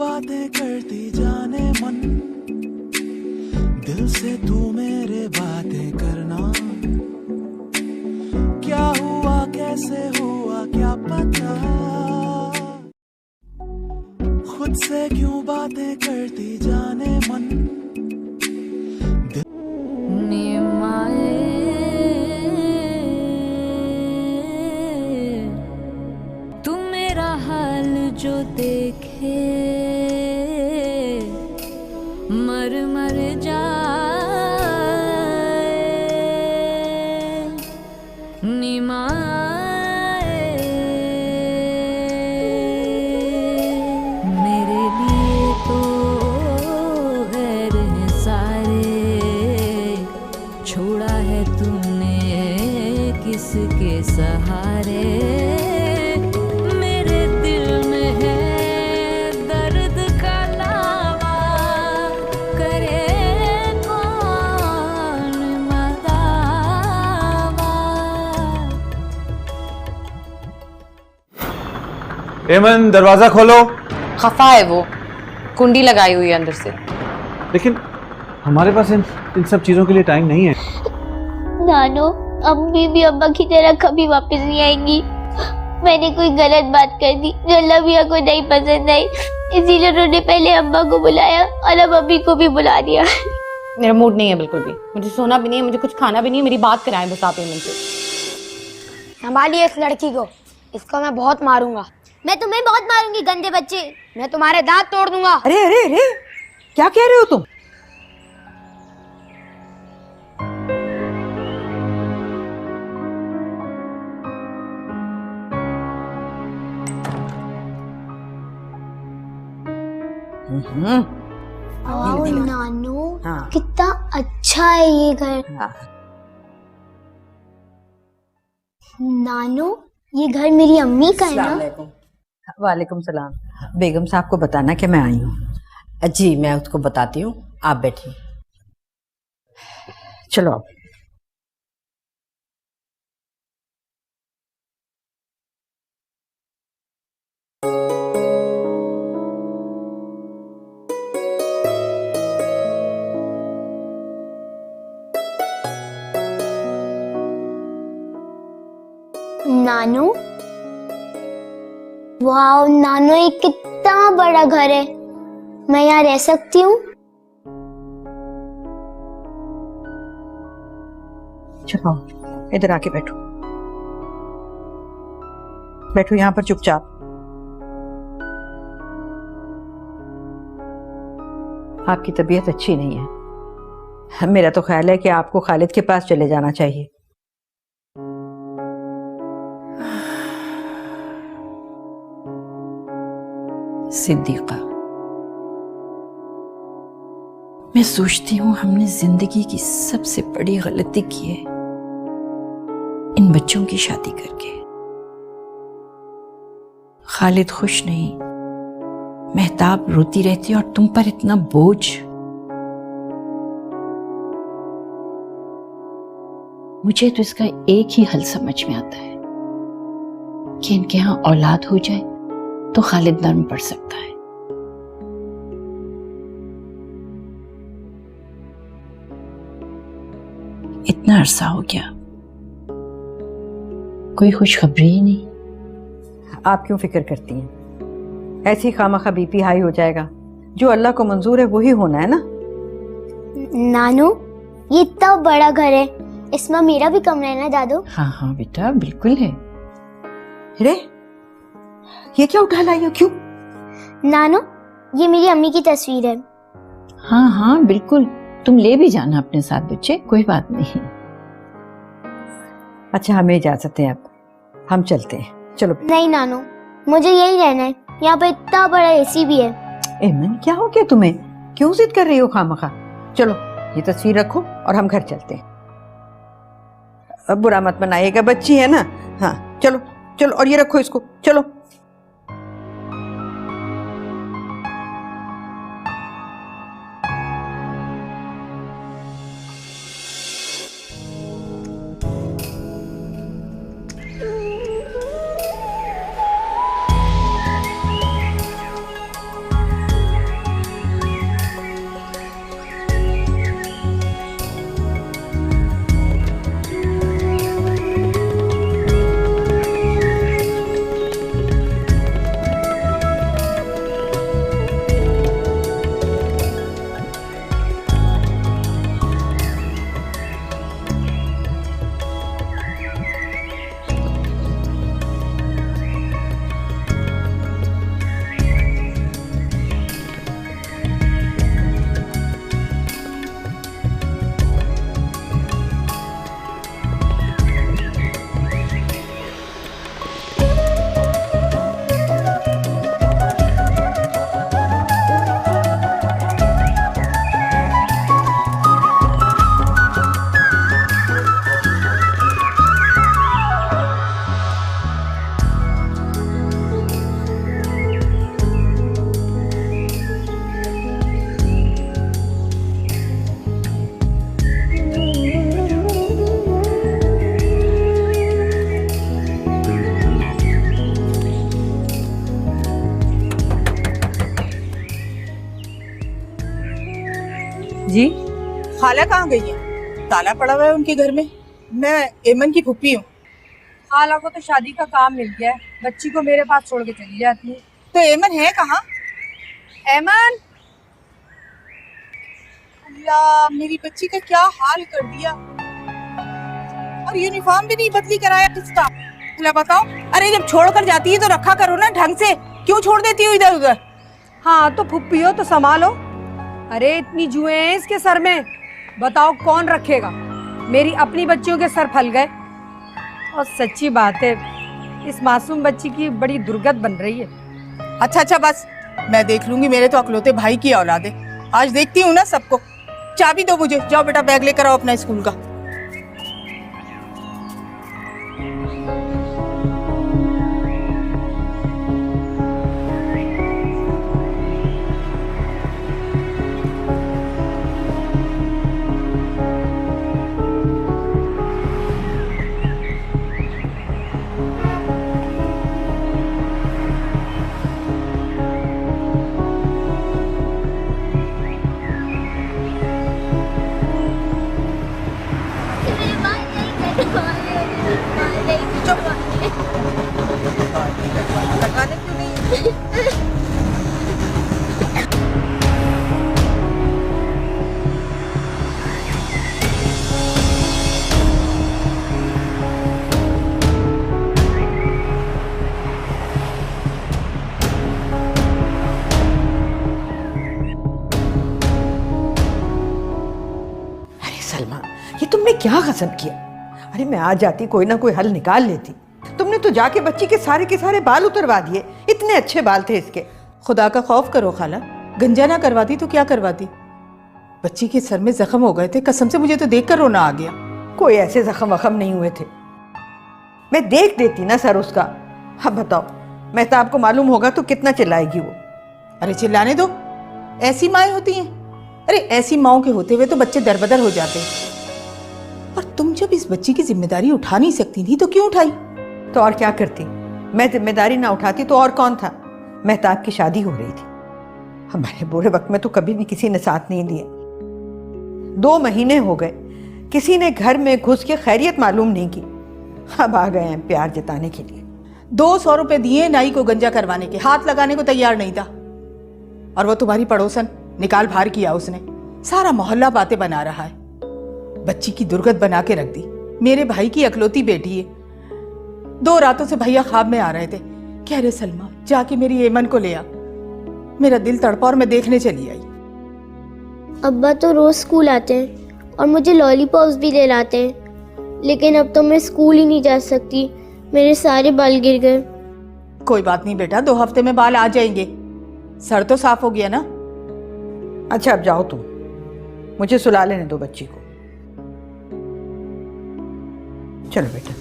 बातें करती जाने मन, दिल से तू मेरे बातें करना। क्या हुआ कैसे हुआ क्या पता, खुद से क्यों बातें करती जाने मन। तू मेरा हाल जो देखे मर मर जाए, निमाए मेरे लिए तो गैर हैं सारे, छोड़ा है तूने किसके सहारे। मेरे दिल में है दर्द का लावा, करे कौन मदावा। एमन दरवाजा खोलो। खफा है वो, कुंडी लगाई हुई है अंदर से। लेकिन हमारे पास इन सब चीजों के लिए टाइम नहीं है। नानो, अम्मी भी अम्मा की तरह कभी वापस नहीं आएंगी। मैंने कोई गलत बात कर दी जो अल्लाह मियां को नहीं पसंद आई, इसीलिए उन्होंने पहले अम्मा को बुलाया और अब अम्मी को भी बुला दिया। मेरा मूड नहीं है बिल्कुल भी, मुझे सोना भी नहीं है, मुझे कुछ खाना भी नहीं है। मेरी बात कराएं बस आप एमन से। संभालिए इस लड़की को, इसको मैं बहुत मारूंगा। मैं तुम्हें बहुत मारूंगी गंदे बच्चे। मैं तुम्हारे दांत तोड़ दूंगा। अरे अरे अरे, क्या कह रहे हो तुम? आओ नानू, हाँ। कितना अच्छा है ये घर। हाँ। नानू, ये घर मेरी अम्मी का है ना? वालेकुम सलाम। बेगम साहब को बताना कि मैं आई हूँ। जी मैं उसको बताती हूँ, आप बैठिए। चलो अब। नानू, वाह नानू, ये कितना बड़ा घर है। मैं यहाँ रह सकती हूँ? चलो इधर आके बैठो, बैठो यहाँ पर चुपचाप। आपकी तबीयत अच्छी नहीं है। मेरा तो ख्याल है कि आपको खालिद के पास चले जाना चाहिए। सिद्दीक़ा, मैं सोचती हूँ हमने जिंदगी की सबसे बड़ी गलती की है इन बच्चों की शादी करके। खालिद खुश नहीं, मेहताब रोती रहती और तुम पर इतना बोझ। मुझे तो इसका एक ही हल समझ में आता है कि इनके यहाँ औलाद हो जाए तो खालिद नर्म पड़ सकता है। इतना अरसा हो गया, कोई खुशखबरी ही नहीं। आप क्यों फिक्र करती हैं? ऐसी खामखा बीपी हाई हो जाएगा। जो अल्लाह को मंजूर है वही होना है ना। नानू, ये इतना बड़ा घर है, इसमें मेरा भी कमरा है ना दादू? हाँ हाँ बेटा, बिल्कुल है। अरे ये क्या उठा लाई हो? क्यों? नानू, ये मेरी अम्मी की तस्वीर है। हाँ हाँ बिल्कुल, तुम ले भी जाना अपने साथ बच्चे, कोई बात नहीं। अच्छा हमें इजाजत है, अब हम चलते हैं। चलो। नहीं नानू, मुझे यही रहना है। यहाँ पे इतना बड़ा एसी भी है। एमन क्या हो गया तुम्हें? क्यों जिद कर रही हो खामखा? चलो ये तस्वीर रखो और हम घर चलते हैं। अब बुरा मत मनाइएगा, बच्ची है ना। हाँ चलो चलो, और ये रखो इसको, चलो। जी खाला कहाँ गई है? ताला पड़ा हुआ है उनके घर में। मैं एमन की फूफी हूँ। खाला को तो शादी का काम मिल गया है, बच्ची को मेरे पास छोड़ के चली जाती है। तो एमन है कहाँ? एमन, अल्लाह, मेरी बच्ची का क्या हाल कर दिया। और यूनिफॉर्म भी नहीं बदली कराया किसका? अल्लाह बताओ। अरे जब छोड़ कर जाती है तो रखा करो ना ढंग से, क्यों छोड़ देती हो इधर उधर? हाँ तो फुप्पी हो तो संभालो। अरे इतनी जुएं हैं इसके सर में, बताओ कौन रखेगा? मेरी अपनी बच्चियों के सर फल गए। और सच्ची बात है, इस मासूम बच्ची की बड़ी दुर्गत बन रही है। अच्छा बस, मैं देख लूंगी। मेरे तो अकलौते भाई की औलाद है, आज देखती हूँ ना सबको। चाबी दो मुझे। जाओ बेटा, बैग लेकर आओ अपना स्कूल का। सलमा, ये तुमने क्या गजब किया? अरे मैं आ जाती, कोई ना कोई हल निकाल लेती। तुमने तो जाके बच्ची के सारे बाल उतरवा दिए। इतने अच्छे बाल थे इसके। खुदा का खौफ करो खाला, गंजा ना करवाती तो क्या करवाती? बच्ची के सर में जख्म हो गए थे, कसम से मुझे तो देखकर रोना आ गया। कोई ऐसे जख्म वख्म नहीं हुए थे, मैं देख देती ना सर उसका। अब बताओ, मेहताब को मालूम होगा तो कितना चिल्लाएगी वो। अरे चिल्लाने दो, ऐसी माएँ होती हैं। अरे ऐसी माओं के होते हुए तो बच्चे दरबदर हो जाते हैं। और तुम जब इस बच्ची की जिम्मेदारी उठा नहीं सकती थी तो क्यों उठाई? तो और क्या करती? मैं जिम्मेदारी ना उठाती तो और कौन था? मेहताब की शादी हो रही थी। हमारे बुरे वक्त में तो कभी भी किसी ने साथ नहीं दिया। 2 महीने हो गए, किसी ने घर में घुस के खैरियत मालूम नहीं की। अब आ गए हैं प्यार जताने के लिए। 200 रुपए दिए नाई को गंजा करवाने के, हाथ लगाने को तैयार नहीं था। और वो तुम्हारी पड़ोसन निकाल भार किया उसने। सारा मोहल्ला बातें बना रहा है। बच्ची की दुर्गत बना के रख दी। मेरे भाई की अकलौती बेटी है। 2 रातों से भैया ख्वाब में आ रहे थे, कह रहे सलमा जाके मेरी एमन को ले आ। मेरा दिल तड़पा और मैं देखने चली आई। अब्बा तो रोज स्कूल आते हैं और मुझे लॉलीपॉप्स भी ले लाते हैं, लेकिन अब तो मैं स्कूल ही नहीं जा सकती। मेरे सारे बाल गिर गए। कोई बात नहीं बेटा, 2 हफ्ते में बाल आ जाएंगे। सर तो साफ हो गया ना। अच्छा अब जाओ तुम, मुझे सुला लेने दो बच्ची को। चलो बेटा।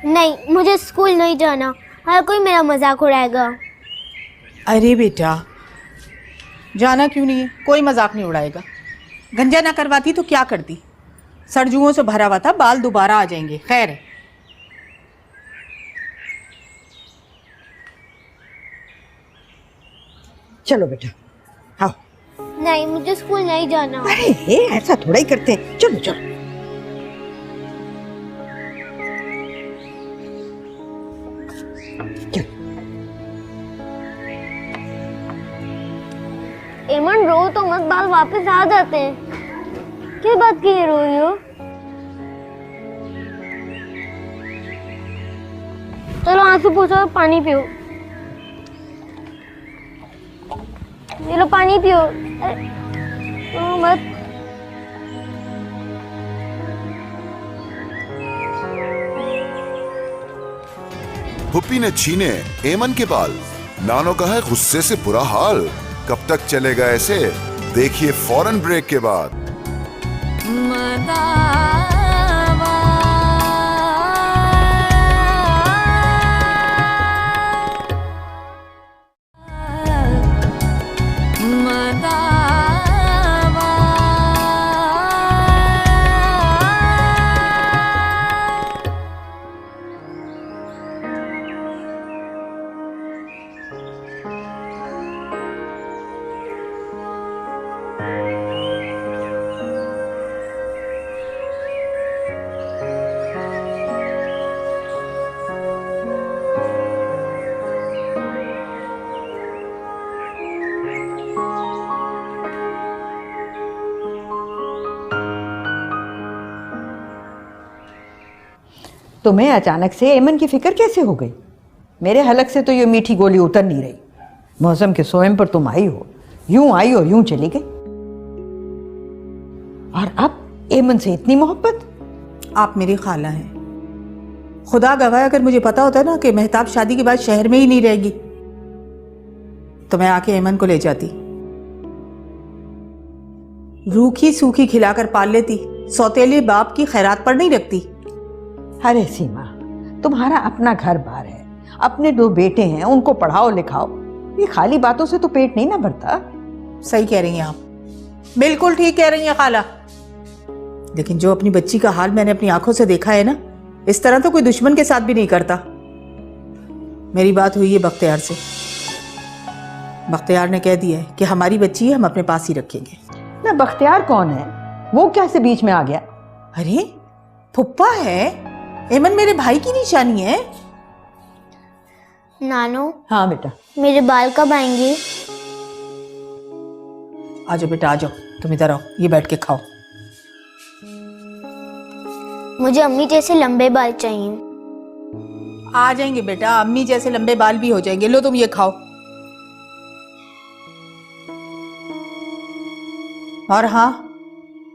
नहीं, मुझे स्कूल नहीं जाना। हर कोई मेरा मजाक उड़ाएगा। अरे बेटा, जाना क्यों नहीं है? कोई मजाक नहीं उड़ाएगा। गंजा ना करवाती तो क्या करती? सरजुओं से भरा हुआ था, बाल दोबारा आ जाएंगे। खैर है। चलो बेटा, आओ। नहीं, मुझे स्कूल नहीं जाना। अरे ऐसा थोड़ा ही करते हैं। चलो चलो। एमन, रो तो मत, बाल वापस आ जाते हैं। क्या बात की रो रही हो? चलो आंसू पोंछो और पानी पियो। ये लो पानी पियो। रो मत। फुप्पी ने छीने एमन के बाल। नानो का है गुस्से से बुरा हाल। कब तक चलेगा ऐसे? देखिए फौरन ब्रेक के बाद। मदा तुम्हें अचानक से एमन की फिक्र कैसे हो गई? मेरे हलक से तो ये मीठी गोली उतर नहीं रही। मौसम के सोएम पर तुम आई हो, यूं आई और यूं चली गई। और अब एमन से इतनी मोहब्बत? आप मेरी खाला हैं। खुदा गवाह, अगर मुझे पता होता ना कि मेहताब शादी के बाद शहर में ही नहीं रहेगी तो मैं आके एमन को ले जाती, रूखी सूखी खिलाकर पाल लेती, सौतेले बाप की खैरात पर नहीं रखती। अरे सीमा, तुम्हारा अपना घर बार है, अपने 2 बेटे हैं, उनको पढ़ाओ लिखाओ। ये खाली बातों से तो पेट नहीं ना भरता। सही कह रही हैं आप, बिल्कुल ठीक कह रही हैं खाला। लेकिन जो अपनी बच्ची का हाल मैंने अपनी आंखों से देखा है ना, इस तरह तो कोई दुश्मन के साथ भी नहीं करता। मेरी बात हुई है बख्तियार से। बख्तियार ने कह दिया है कि हमारी बच्ची है, हम अपने पास ही रखेंगे। ना बख्तियार कौन है? वो कैसे बीच में आ गया? अरे फुप्पा है, एमन मेरे भाई की निशानी है। नानो। हाँ बेटा। मेरे बाल कब आएंगे? आ जाओ बेटा, आ जाओ, तुम इधर आओ, ये बैठ के खाओ। मुझे अम्मी जैसे लंबे बाल चाहिए। आ जाएंगे बेटा, अम्मी जैसे लंबे बाल भी हो जाएंगे। लो तुम ये खाओ। और हाँ,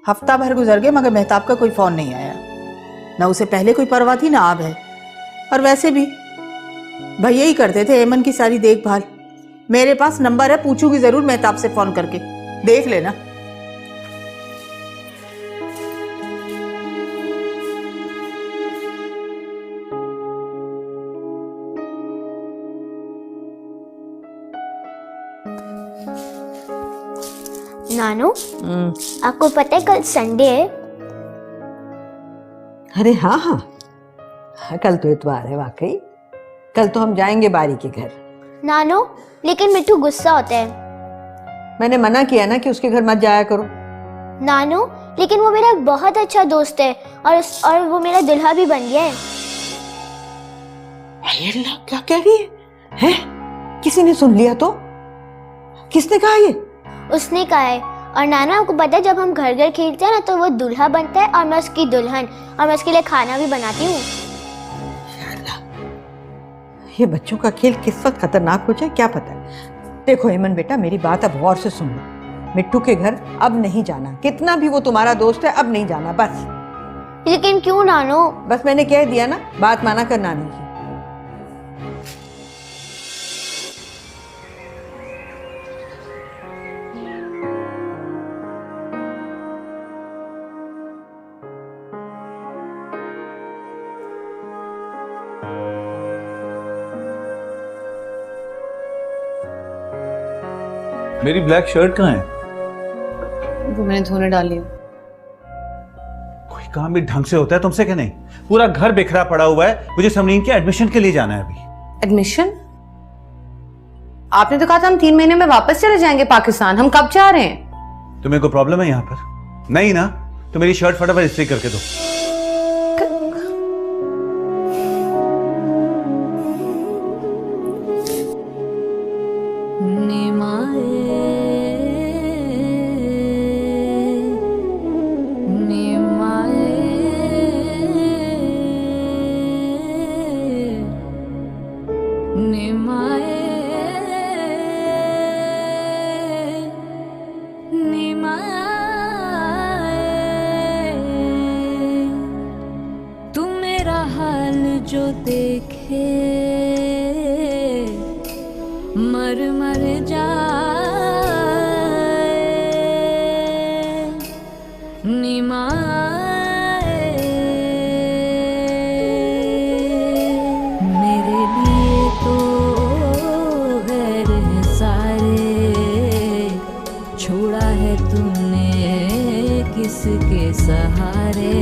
हफ्ता भर गुजर गए मगर मेहताब का कोई फोन नहीं आया। ना उसे पहले कोई परवाह थी ना अब है। और वैसे भी भैया ही करते थे एमन की सारी देखभाल। मेरे पास नंबर है, पूछूंगी जरूर मेहताब से फोन करके, देख लेना। नानू, आपको पता है कल संडे है? अरे हाँ हाँ, कल तो इतवार है वाकई। कल तो हम जाएंगे बारी के घर। नानू, लेकिन मिट्टू गुस्सा होता है। मैंने मना किया ना कि उसके घर मत जाया करो। नानू, लेकिन वो मेरा बहुत अच्छा दोस्त है और वो मेरा दुल्हा भी बन गया है। अल्लाह, क्या कह रही है? किसी ने सुन लिया तो? किसने कहा ये? उसने कहा है। और नाना, आपको पता है जब हम घर घर खेलते हैं ना तो वो दूल्हा बनता है और मैं उसकी दुल्हन, और मैं उसके लिए खाना भी बनाती हूँ। ये बच्चों का खेल किस वक्त खतरनाक हो जाए क्या पता है। देखो हेमन बेटा, मेरी बात अब गौर से सुन लो। मिट्टू के घर अब नहीं जाना, कितना भी वो तुम्हारा दोस्त है, अब नहीं जाना बस। लेकिन क्यों नानो? बस मैंने कह दिया ना, बात माना कर नानी की। मेरी ब्लैक शर्ट कहाँ है? वो मैंने धोने डाली है। कोई काम भी ढंग से होता है तुमसे क्या नहीं? पूरा घर बिखरा पड़ा हुआ है, मुझे समरीन के एडमिशन के लिए जाना है अभी। एडमिशन? आपने तो कहा था हम 3 महीने में वापस चले जाएंगे पाकिस्तान। हम कब जा रहे हैं? तुम्हें कोई प्रॉब्लम है यहाँ पर? नहीं ना? तो मेरी शर्ट फटाफट इस्त्री करके दो। जो देखे मर मर जाए निमाए मेरे लिए तो गैर है सारे छोड़ा है तूने किसके सहारे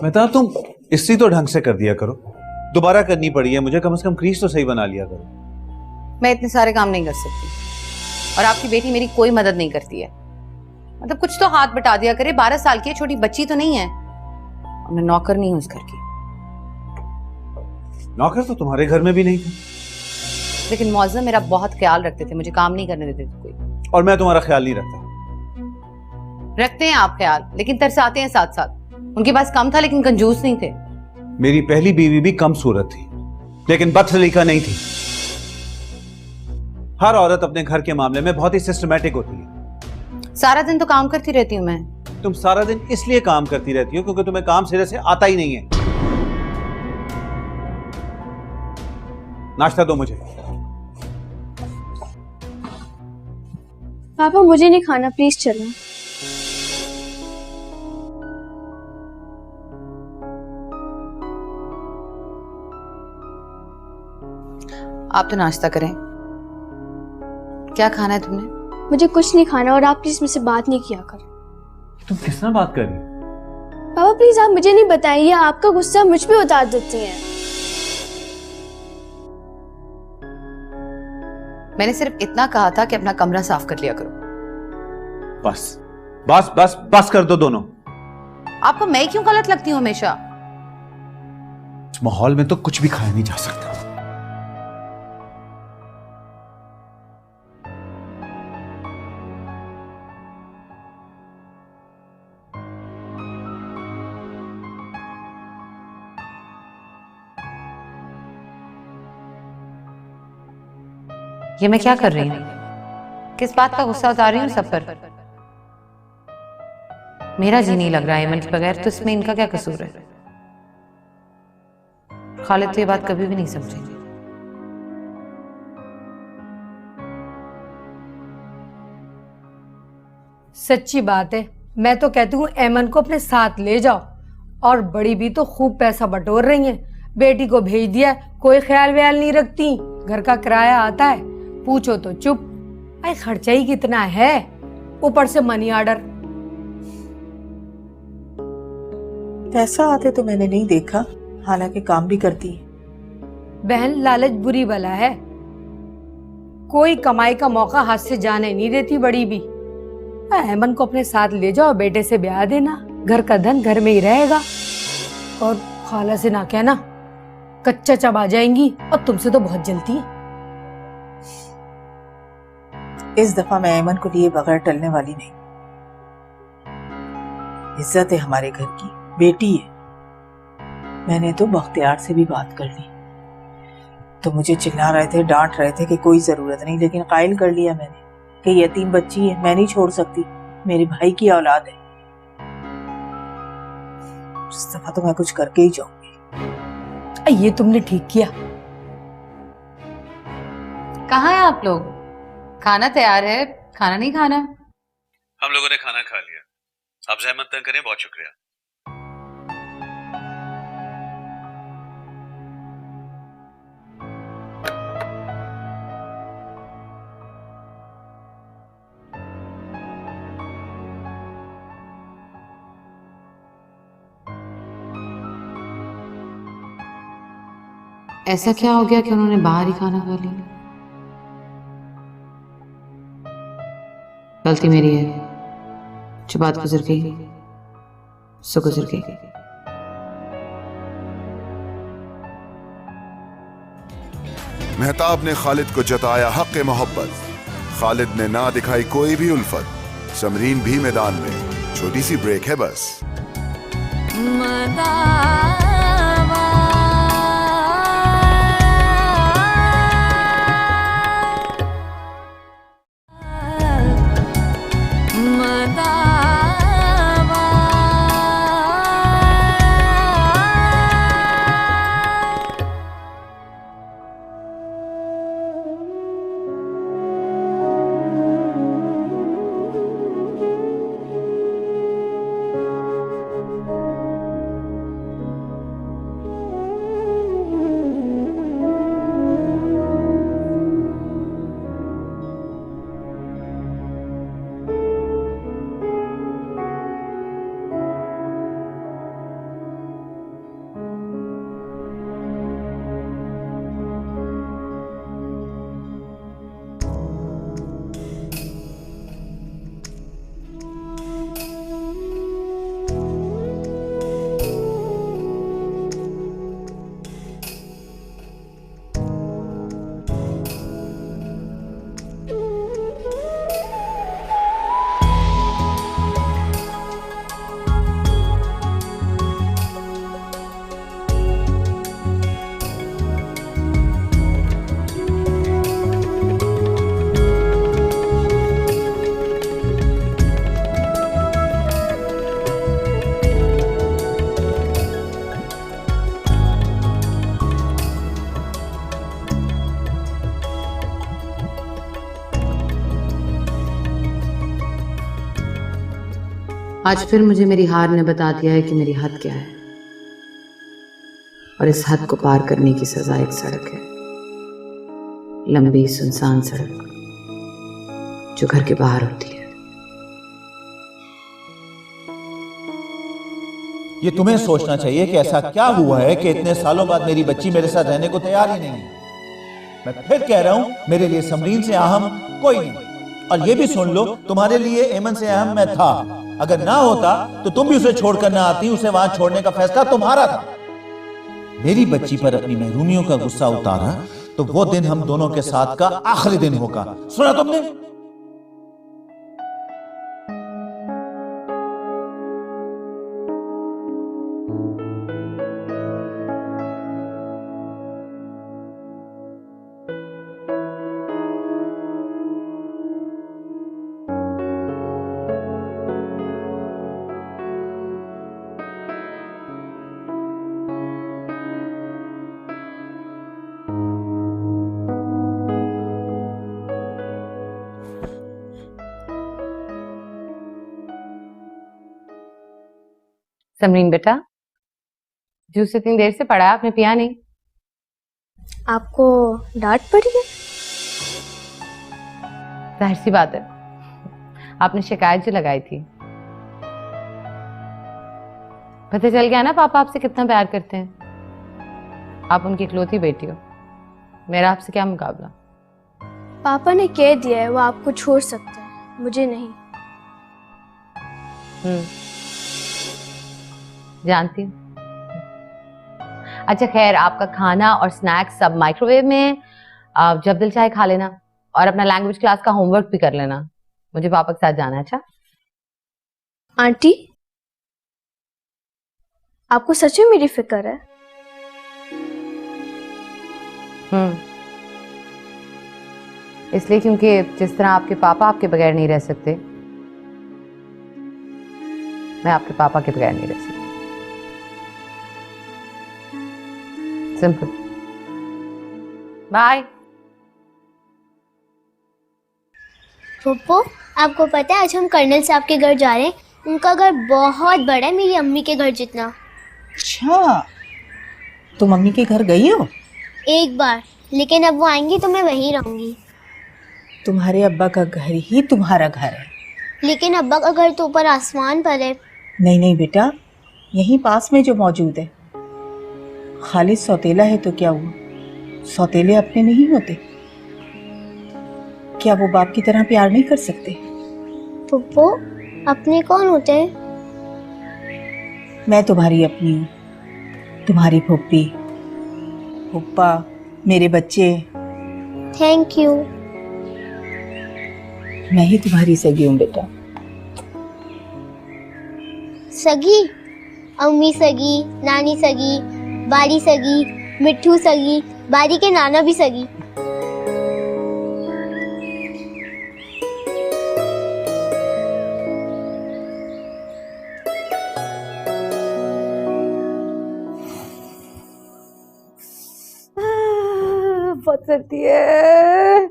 मेहताब तुम इस्त्री तो ढंग से कर दिया करो, दोबारा करनी पड़ी है मुझे, कम से कम क्रीज तो सही बना लिया करो। मैं इतने सारे काम नहीं कर सकती, और आपकी बेटी मेरी कोई मदद नहीं करती है। मतलब कुछ तो हाथ बटा दिया करे, 12 साल की है, छोटी बच्ची तो नहीं है, और मैं नौकर नहीं हूं उस घर की। नौकर तो तुम्हारे घर में भी नहीं था। लेकिन मौज़म मेरा बहुत ख्याल रखते थे, मुझे काम नहीं करने देते थे कोई। और मैं तुम्हारा ख्याल नहीं रखता। रखते हैं आप ख्याल, लेकिन तरसाते हैं साथ साथ। उनके पास कम था लेकिन कंजूस नहीं थे। मेरी पहली बीवी भी कम सूरत थी, लेकिन बदसलीका नहीं थी। हर औरत अपने घर के मामले में बहुत ही सिस्टमैटिक होती है। सारा दिन तो काम करती रहती हूँ मैं। तुम सारा दिन इसलिए काम करती रहती हो क्योंकि तुम्हें काम सिरे से आता ही नहीं है। नाश्ता दो मुझे। पापा मुझे नहीं खाना, प्लीज चलो। आप तो नाश्ता करें। क्या खाना है तुमने? मुझे कुछ नहीं खाना, और आप प्लीज मुझसे बात नहीं किया कर। तुम किस तरह बात कर रही हो? पापा प्लीज आप मुझे नहीं बताइए, आपका गुस्सा मुझ पे उतार देती हैं। मैंने सिर्फ इतना कहा था कि अपना कमरा साफ कर लिया करो। बस बस बस बस कर दो दोनों। आपको मैं क्यों गलत लगती हूँ हमेशा? इस माहौल में तो कुछ भी खाया नहीं जा सकता। ये मैं क्या कर रही हूँ? किस बात का गुस्सा उतार रही हूँ सब पर? मेरा जी नहीं लग रहा है एमन के बगैर, तो इसमें इनका क्या कसूर है? खालिद तो ये बात कभी भी नहीं समझेंगे। सच्ची बात है, मैं तो कहती हूँ एमन को अपने साथ ले जाओ। और बड़ी भी तो खूब पैसा बटोर रही है, बेटी को भेज दिया, कोई ख्याल व्याल नहीं रखती। घर का किराया आता है, पूछो तो चुप। अरे खर्चा ही कितना है, ऊपर से मनी ऑर्डर। पैसा आते तो मैंने नहीं देखा, हालांकि काम भी करती है। बहन लालच बुरी बला है, कोई कमाई का मौका हाथ से जाने नहीं देती बड़ी भी। अहमन को अपने साथ ले जाओ, बेटे से ब्याह देना, घर का धन घर में ही रहेगा। और खाला से ना कहना, कच्चा चबा जाएंगी, और तुमसे तो बहुत जलती है। इस दफा मैं अहमन को लिए बगैर टलने वाली नहीं। इज्जत है हमारे घर की, बेटी है। मैंने तो बख्तियार से भी बात कर ली, तो मुझे चिल्ला रहे थे, डांट रहे थे कि कोई जरूरत नहीं, लेकिन कायल कर लिया मैंने कि यतीम बच्ची है, मैं नहीं छोड़ सकती, मेरे भाई की औलाद है। इस दफा तो मैं कुछ करके ही जाऊंगी। ये तुमने ठीक किया। कहाँ है आप लोग? खाना तैयार है, खाना नहीं खाना? हम लोगों ने खाना खा लिया, आप जहमत न करें, बहुत शुक्रिया। ऐसा क्या हो गया कि उन्होंने बाहर ही खाना खा लिया? गलती मेरी है, जो बात गुजर गई सो गुजर गई। मेहताब ने खालिद को जताया हक मोहब्बत, खालिद ने ना दिखाई कोई भी उल्फत। समरीन भी मैदान में, छोटी सी ब्रेक है बस। आज फिर मुझे मेरी हार ने बता दिया है कि मेरी हद क्या है, और इस हद को पार करने की सजा एक सड़क है, लंबी सुनसान सड़क जो घर के बाहर होती है। ये तुम्हें सोचना चाहिए कि ऐसा क्या हुआ है कि इतने सालों बाद मेरी बच्ची मेरे साथ रहने को तैयार ही नहीं है। मैं फिर कह रहा हूं, मेरे लिए समरीन से अहम कोई नहीं। और ये भी सुन लो, तुम्हारे लिए एमन से अहम मैं था। अगर ना होता तो तुम भी उसे छोड़कर ना आती, उसे वहां छोड़ने का फैसला तुम्हारा था। मेरी बच्ची पर अपनी महरूमियों का गुस्सा उतारा तो वो दिन हम दोनों के साथ का आखिरी दिन होगा। सुना तुमने? समरीन बेटा, जूस इतनी देर से पड़ा है, आपने पिया नहीं? आपको डांट पड़ी है? जाहिर सी बात है, आपने शिकायत जो लगाई थी। पता चल गया ना पापा आपसे कितना प्यार करते हैं। आप उनकी इकलौती बेटी हो, मेरा आपसे क्या मुकाबला। पापा ने कह दिया है वो आपको छोड़ सकते हैं, मुझे नहीं। जानती हूँ। अच्छा खैर, आपका खाना और स्नैक्स सब माइक्रोवेव में है। आप जब दिल चाहे खा लेना, और अपना लैंग्वेज क्लास का होमवर्क भी कर लेना। मुझे पापा के साथ जाना है। अच्छा आंटी, आपको सच में मेरी फिक्र है? इसलिए क्योंकि जिस तरह आपके पापा आपके बगैर नहीं रह सकते, मैं आपके पापा के बगैर नहीं रह सकती। सिंपल। बाय। पप्पू, आपको पता है आज हम कर्नल साहब के घर जा रहे हैं। उनका घर बहुत बड़ा है, मेरी अम्मी के घर जितना। अच्छा, तुम मम्मी के घर गई हो? एक बार, लेकिन अब वो आएंगी तो मैं वहीं रहूंगी। तुम्हारे अब्बा का घर ही तुम्हारा घर है। लेकिन अब्बा का घर तो ऊपर आसमान पर है। नहीं नहीं बेटा, यहीं पास में जो मौजूद है। खालिद सौतेला है तो क्या हुआ, सौतेले अपने नहीं होते? क्या वो बाप की तरह प्यार नहीं कर सकते? पप्पू, अपने कौन होते हैं? मैं तुम्हारी अपनी हूँ, तुम्हारी फुप्पी, फुप्पा, मेरे बच्चे। Thank you. मैं ही तुम्हारी सगी हूँ बेटा। सगी? अम्मी सगी, नानी सगी, बारी सगी, मिट्ठू सगी, बारी के नाना भी सगी। बहुत सर्दी है।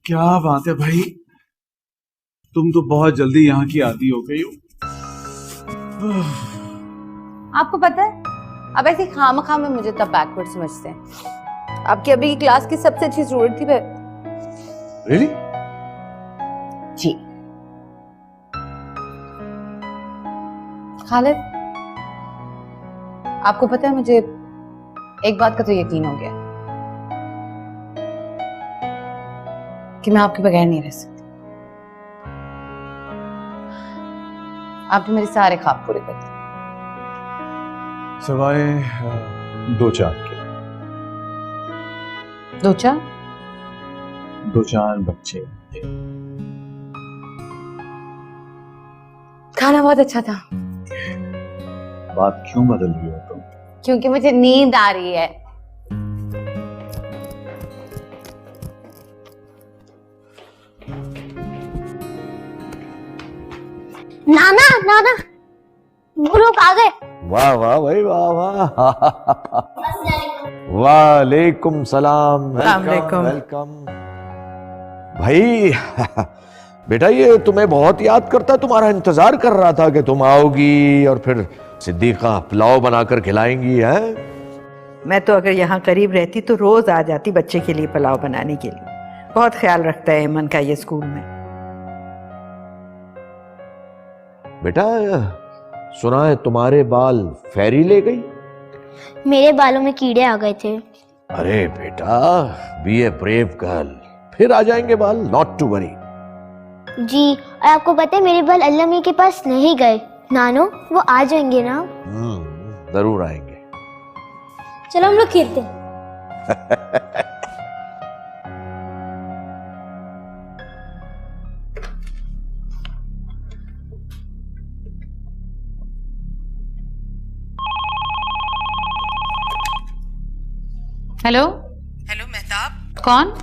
क्या बात है भाई, तुम तो बहुत जल्दी यहाँ की आदी हो गई हो। आपको पता है, अब ऐसे खामखा में मुझे तब बैकवर्ड समझते हैं। आपकी अभी की क्लास की सबसे अच्छी स्टूडेंट थी। रियली? जी। खालिद, आपको पता है मुझे एक बात का तो यकीन हो गया कि मैं आपके बगैर नहीं रह सकती। आपने मेरे सारे ख्वाब पूरे कर दिए, सवाए दो चार के। दो चार बच्चे। खाना बहुत अच्छा था। बात क्यों बदल रही हो तुम? क्योंकि मुझे नींद आ रही है। नाना, नाना, वो लोग आ गए। वाह वाह भाई वाह वाह। वालेकुम सलाम। वालेकुम। वेलकम भाई। बेटा ये तुम्हें बहुत याद करता, तुम्हारा इंतजार कर रहा था कि तुम आओगी और फिर सिद्दीका पुलाव बनाकर खिलाएंगी। हैं मैं तो अगर यहाँ करीब रहती तो रोज आ जाती बच्चे के लिए पुलाव बनाने के लिए। बहुत ख्याल रखता है एमन का ये स्कूल में। बेटा सुना है तुम्हारे बाल फेरी ले गई? मेरे बालों में कीड़े आ गए थे। अरे बेटा बी ए ब्रेव गर्ल, फिर आ जाएंगे बाल, नॉट टू वरी। जी, और आपको पता है मेरे बाल अल्लाह मियां के पास नहीं गए। नानो वो आ जाएंगे ना? जरूर आएंगे। चलो हम लोग खेलते हैं। हेलो हेलो मेहताब, कौन?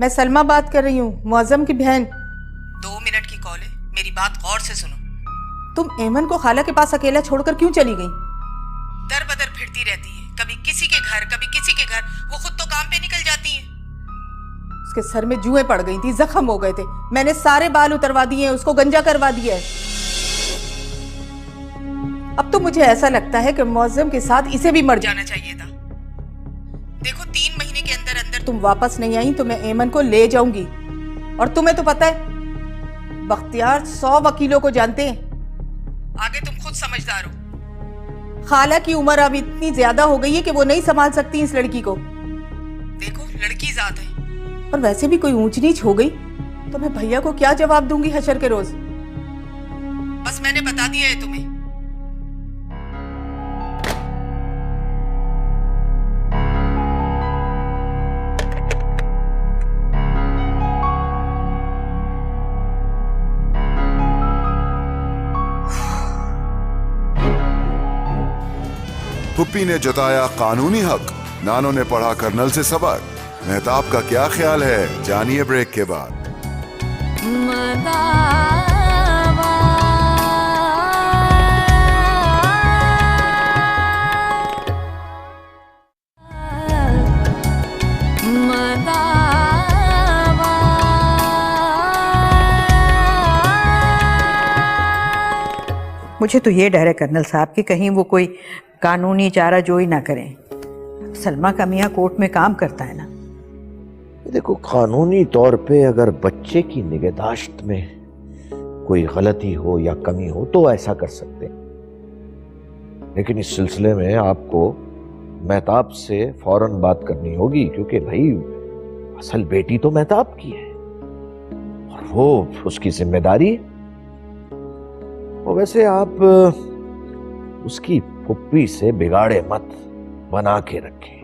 मैं सलमा बात कर रही हूँ, मुअज्जम की बहन। 2 मिनट की कॉल है, मेरी बात गौर से सुनो। तुम एमन को खाला के पास अकेला छोड़कर क्यों चली गई? दर बदर फिरती रहती है, कभी किसी के घर कभी किसी के घर। वो खुद तो काम पे निकल जाती है। उसके सर में जुएं पड़ गई थी, जख्म हो गए थे। मैंने सारे बाल उतरवा दिए, उसको गंजा करवा दिया है। अब तो मुझे ऐसा लगता है कि मुअज्जम के साथ इसे भी मर जाना चाहिए था। देखो 3 महीने के अंदर अंदर तुम वापस नहीं आई तो मैं एमन को ले जाऊंगी। और तुम्हें तो पता है बख्तियार 100 वकीलों को जानते हैं। आगे तुम खुद समझदार हो। खाला की उम्र अब इतनी ज्यादा हो गई है कि वो नहीं संभाल सकती इस लड़की को। देखो लड़की जात है, और वैसे भी कोई ऊंच नीच हो गई तो मैं भैया को क्या जवाब दूंगी हशर के रोज। बस मैंने बता दिया है तुम्हें। पुप्पी ने जताया कानूनी हक, नानो ने पढ़ा कर्नल से सबक। मेहताब का क्या ख्याल है, जानिए ब्रेक के बाद। मुझे तो ये डर है कर्नल साहब कि कहीं वो कोई कानूनी चारा जोई ना करें। सलमा का मियाँ कोर्ट में काम करता है ना। देखो कानूनी तौर पे अगर बच्चे की निगहदाश्त में कोई गलती हो या कमी हो तो ऐसा कर सकते हैं, लेकिन इस सिलसिले में आपको मेहताब से फौरन बात करनी होगी, क्योंकि भाई असल बेटी तो मेहताब की है और वो उसकी जिम्मेदारी है। और वैसे आप उसकी पुप्पी से बिगाड़े मत, बना के रखें।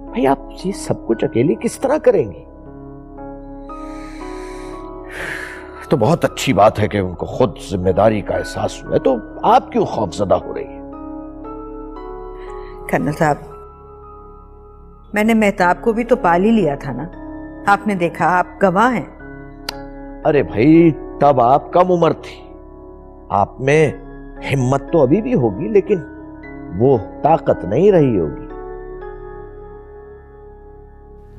भाई आप ये सब कुछ अकेली किस तरह करेंगी? तो बहुत अच्छी बात है कि उनको खुद जिम्मेदारी का एहसास हुआ है, तो आप क्यों खौफजदा हो रही है? कर्नल साहब, मैंने मेहताब को भी तो पाल ही लिया था ना। आपने देखा, आप गवाह हैं। अरे भाई तब आप कम उम्र थी, आप में हिम्मत तो अभी भी होगी लेकिन वो ताकत नहीं रही होगी।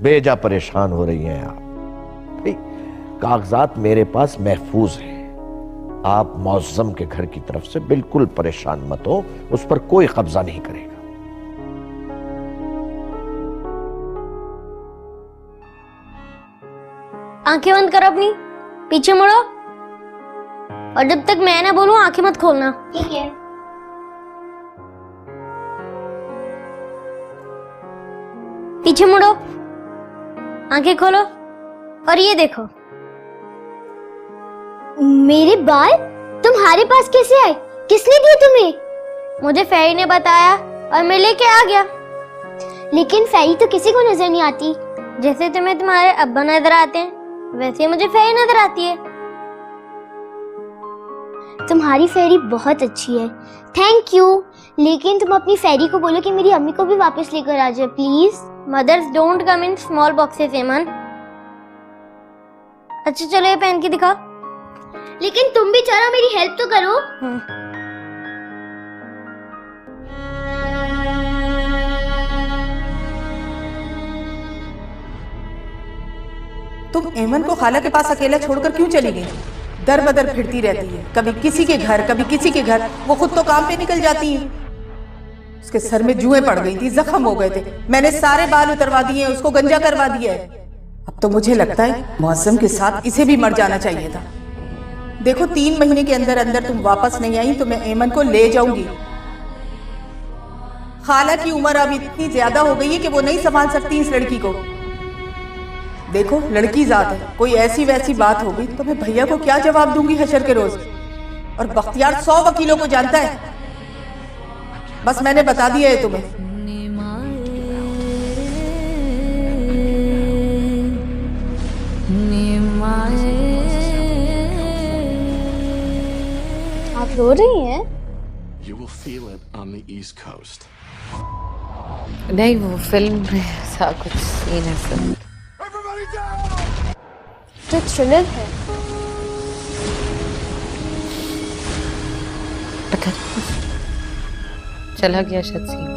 बेजा परेशान हो रही हैं आप। कागजात मेरे पास महफूज हैं। आप मौज़्ज़म के घर की तरफ से बिल्कुल परेशान मत हो, उस पर कोई कब्जा नहीं करेगा। आंखें बंद करो अपनी, पीछे मुड़ो, और जब तक मैं ना बोलूं आंखें मत खोलना। ठीक है। पीछे मुड़ो, आंखें खोलो, और ये देखो। मेरे बाल तुम्हारे पास कैसे आए? किसने दिए तुम्हें? मुझे फेरी ने बताया और मैं लेके आ गया। लेकिन फेरी तो किसी को नजर नहीं आती। जैसे तुम्हें तुम्हारे अब्बा नजर आते हैं वैसे मुझे फेरी नजर आती है। तुम्हारी फेरी बहुत अच्छी है, थैंक यू। लेकिन तुम अपनी फेरी को बोलो कि मेरी अम्मी को भी वापस लेकर आ जाए please. Mothers don't come in small boxes एमन। अच्छा चलो ये पहन के दिखाओ। लेकिन तुम भी जरा मेरी हेल्प तो करो। तुम एमन को खाला के पास अकेला छोड़कर क्यों चली गई? दर बदर फिरती रहती है, कभी किसी के घर कभी किसी के घर। वो खुद तो काम पे निकल जाती है। उसके सर में जुएं पड़ गई थी, जख्म हो गए थे। मैंने सारे बाल उतरवा दिए, उसको गंजा करवा दिया है। अब तो मुझे लगता है मौसम के साथ इसे भी मर जाना चाहिए था। देखो 3 महीने के अंदर अंदर तुम वापस नहीं आई तो मैं एमन को ले जाऊंगी। खाला की उम्र अब इतनी ज्यादा हो गई है कि वो नहीं संभाल सकती इस लड़की को। देखो लड़की जात है, कोई ऐसी वैसी बात होगी तो मैं भैया को क्या जवाब दूंगी हशर के रोज। और बख्तियार 100 वकीलों को जानता है। बस मैंने बता दिया है तुम्हें। आप रो रही हैं? You will feel it on the East Coast. नहीं, वो फिल्म में ऐसा कुछ सीन है सर। तो थ्रिलर है। पता नहीं, चला गया शायद सीन।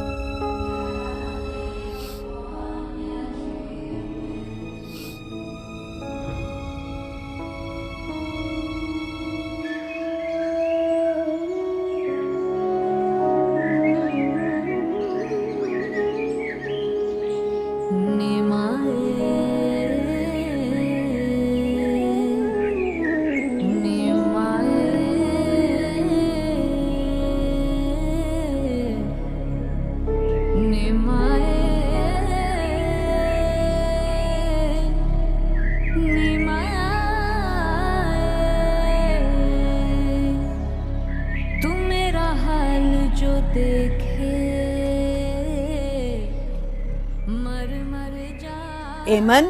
एमन,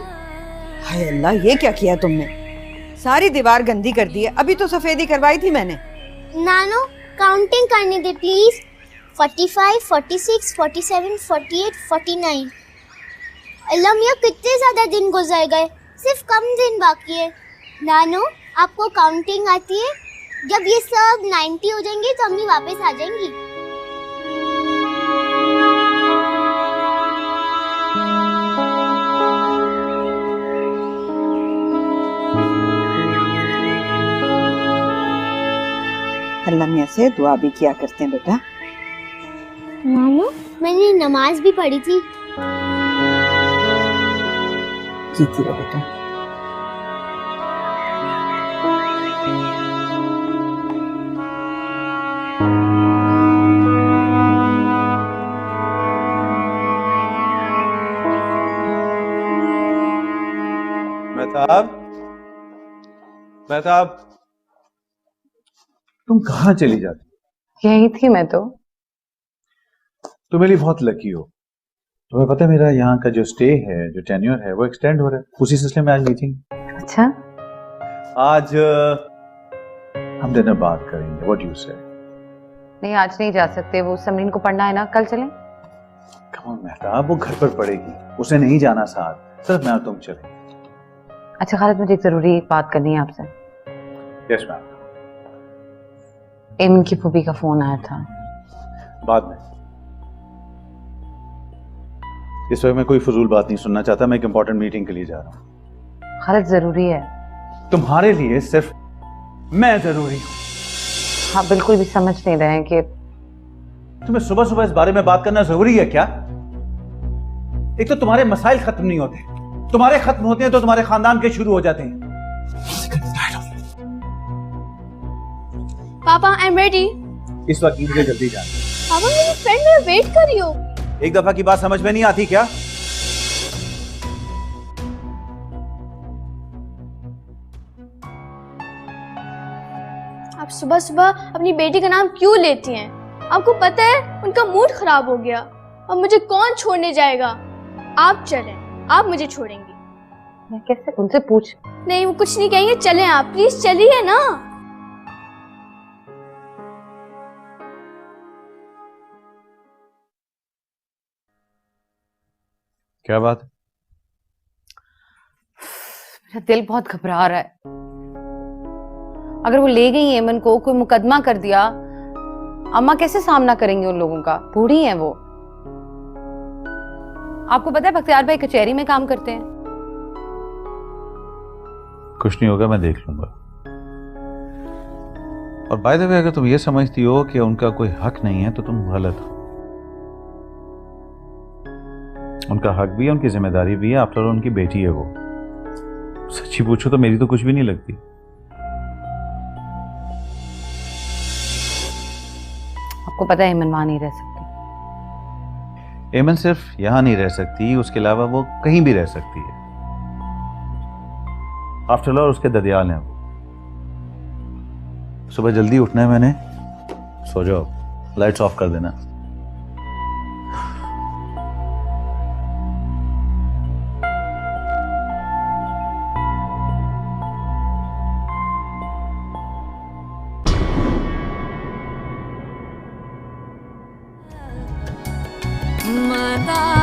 हाय अल्लाह, ये क्या किया तुमने? सारी दीवार गंदी कर दी है। अभी तो सफेदी करवाई थी मैंने। नानो काउंटिंग करने दे प्लीज। 45, 46, 47, 48, 49। अल्लाह मियां कितने ज्यादा दिन गुजर गए, सिर्फ कम दिन बाकी है। नानो आपको काउंटिंग आती है? जब ये सब 90 हो जाएंगे तो अम्मी वापस आ जाएंगी। अल्लाह मियां से दुआ भी किया करते हैं बेटा। नानो मैंने नमाज भी पढ़ी थी। जीती रहो बेटा। मेहताब, तुम कहाँ चली जाती? यही थी मैं तो। तुम मेरे लिए बहुत लकी हो। तुम्हें पता है मेरा यहाँ का जो स्टे है, जो टेन्योर है, वो एक्सटेंड हो रहा है। उसी सिलसिले में आज मीटिंग। अच्छा, आज हम डिनर बात करेंगे। व्हाट यू से? नहीं आज नहीं जा सकते, वो समरीन को पढ़ना है ना, कल चलें? कम ऑन मेहताब, वो घर पर पढ़ेगी, उसे नहीं जाना साथ, सिर्फ मैं और तुम चलें। अच्छा खालिद, मुझे एक जरूरी बात करनी है आपसे। Yes ma'am. एमन की फूफी का फोन आया था। बाद में। इस वक्त मैं कोई फजूल बात नहीं सुनना चाहता। मैं एक इंपॉर्टेंट मीटिंग के लिए जा रहा हूँ। खालिद जरूरी है। तुम्हारे लिए सिर्फ मैं जरूरी हूँ। हाँ बिल्कुल भी समझ नहीं रहे हैं कि तुम्हें सुबह सुबह इस बारे में बात करना जरूरी है क्या? एक तो तुम्हारे मसाइल खत्म नहीं होते, तुम्हारे खत्म होते हैं तो तुम्हारे खानदान के शुरू हो जाते हैं। पापा आई एम रेडी। इस वक्त मुझे जल्दी जाना। पापा मेरी फ्रेंड मेरा वेट कर रही हो। एक दफा की बात समझ में नहीं आती क्या? आप सुबह सुबह अपनी बेटी का नाम क्यों लेती हैं? आपको पता है उनका मूड खराब हो गया। अब मुझे कौन छोड़ने जाएगा? आप चलें, आप मुझे छोड़ेंगी? मैं कैसे? उनसे पूछ। नहीं वो कुछ नहीं कहेंगे, चलें आप प्लीज, चलिए ना। क्या बात? मेरा दिल बहुत घबरा रहा है। अगर वो ले गई एमन को, कोई मुकदमा कर दिया, अम्मा कैसे सामना करेंगे उन लोगों का? बूढ़ी हैं वो। आपको पता है बख्तियार भाई कचहरी में काम करते हैं। कुछ नहीं होगा, मैं देख लूंगा। और बाय द वे, अगर तुम ये समझती हो कि उनका कोई हक नहीं है तो तुम गलत हो। उनका हक भी है, उनकी जिम्मेदारी भी है। आफ्टर ऑल उनकी बेटी है वो। सच्ची पूछो तो मेरी तो कुछ भी नहीं लगती। आपको पता है एमन वहां नहीं रह सकती। एमन सिर्फ यहां नहीं रह सकती, उसके अलावा वो कहीं भी रह सकती है। आफ्टर ऑल उसके ददियाल हैं वो। सुबह जल्दी उठना है मैंने। सो जाओ, लाइट्स ऑफ कर देना। मदा